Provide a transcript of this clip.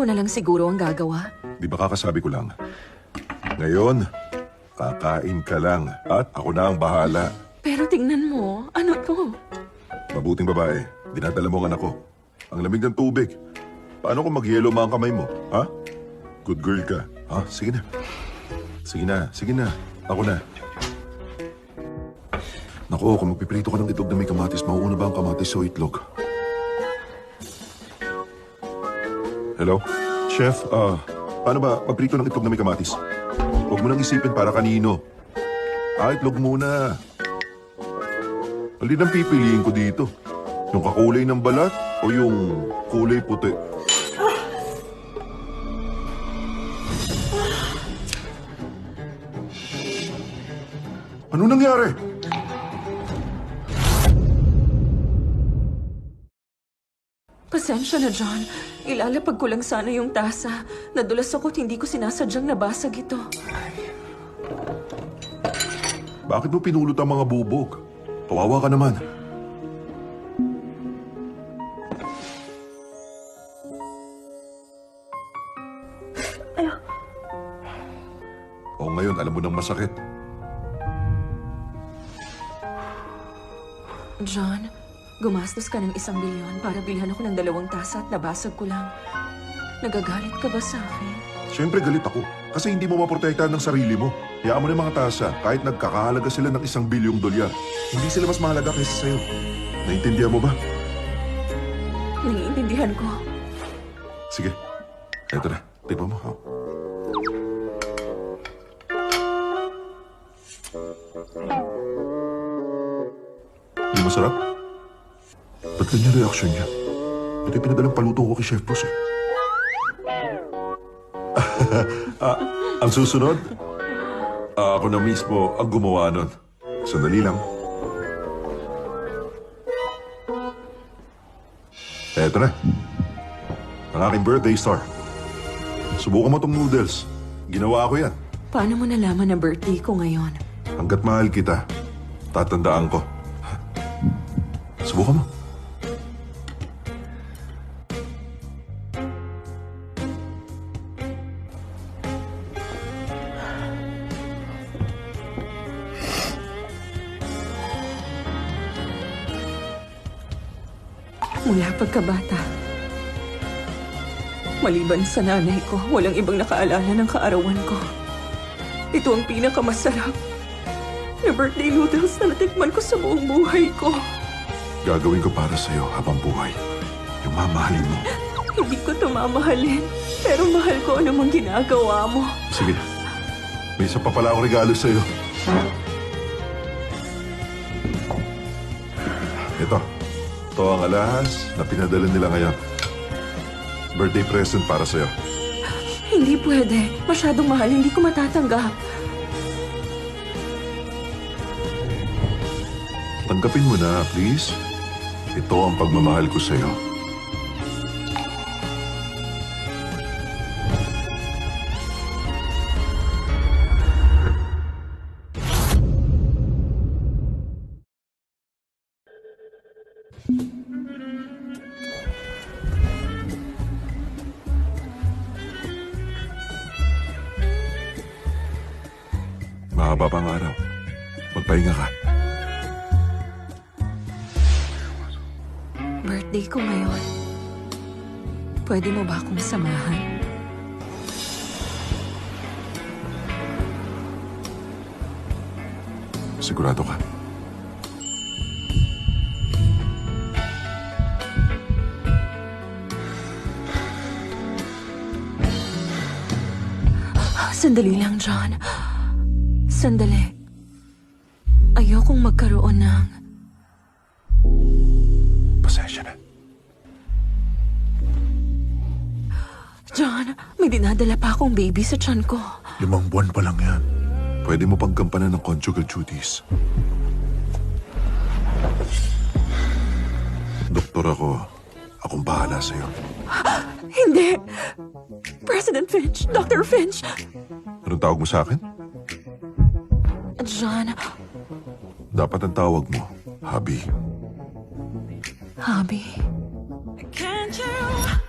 Ako na lang siguro ang gagawa. Di ba kakasabi ko lang? Ngayon, kakain ka lang at ako na ang bahala. Pero tingnan mo, ano to? Mabuting babae, dinadala mo ang anak ko. Ang lamig ng tubig. Paano kung mag-yelo mga kamay mo, ha? Good girl ka. Ha? Sige na. Sige na, sige na. Ako na. Naku, kung magpiprito ka ng itlog na may kamatis, mauuna ba ang kamatis o itlog? Hello? Chef, paano ba magprito ng itlog na may kamatis? Huwag mo nang isipin para kanino. Itlog muna. Alin ang pipiliin ko dito? Yung kakulay ng balat o yung kulay puti? Ano nangyari? Pasensya na, John. Ilalapag ko lang sana yung tasa. Nadulas ako't hindi ko sinasadyang nabasag ito. Bakit mo pinulot ang mga bubog? Kawawa ka naman. O ngayon, alam mo nang masakit. John, gumastos ka ng 1 bilyon para bilhan ako ng 2 tasa at nabasag ko lang. Nagagalit ka ba sa akin? Siyempre galit ako kasi hindi mo maprotektahan ng sarili mo. Hayaan mo na yung mga tasa kahit nagkakahalaga sila ng $1 bilyong. Hindi sila mas mahalaga kaysa sa'yo. Naintindihan mo ba? Naiintindihan ko. Sige, eto na. Tignan mo. Ha? Hindi masarap? Ba't ganyan reaksyon niya? Ito yung pinadalang paluto ko kay Chef Boss eh. Ang susunod, ako na mismo ang gumawa nun. Sandali lang. Eto na. Ang aking birthday star. Subukan mo tong noodles. Ginawa ko yan. Paano mo nalaman na birthday ko ngayon? Hanggat mahal kita, tatandaan ko. Subukan mo. Mula pagkabata, maliban sa nanay ko, walang ibang nakaalala ng kaarawan ko. Ito ang pinakamasarap na birthday noodles na natikman ko sa buong buhay ko. Gagawin ko para sa'yo habang buhay. Yung mamahalin mo. Hindi ko ito mamahalin, pero mahal ko anumang ginagawa mo. Sige na. May isa pa pala akong regalo sa'yo. Ito. Ito ang alahas na pinadala nila ngayon. Birthday present para sa'yo. Hindi pwede. Masyadong mahal, hindi ko matatanggap. Tanggapin mo na, please. Ito ang pagmamahal ko sa'yo. Mahaba pang araw. Magpahinga ka. Birthday ko ngayon. Pwede mo ba akong samahan? Sigurado ka. Sandali lang, John. Sandali. Ayokong magkaroon ng... Pasensya na. John, may dinadala pa akong baby sa tiyan ko. 5 buwan pa lang yan. Pwede mo pang gampanan ng conjugal duties. Doktor ako. Akong bahala sa'yo. Hindi! President Finch! Dr. Finch! Anong tawag mo sa akin? John, Dapat ang tawag mo, Hubby. hubby. Can't you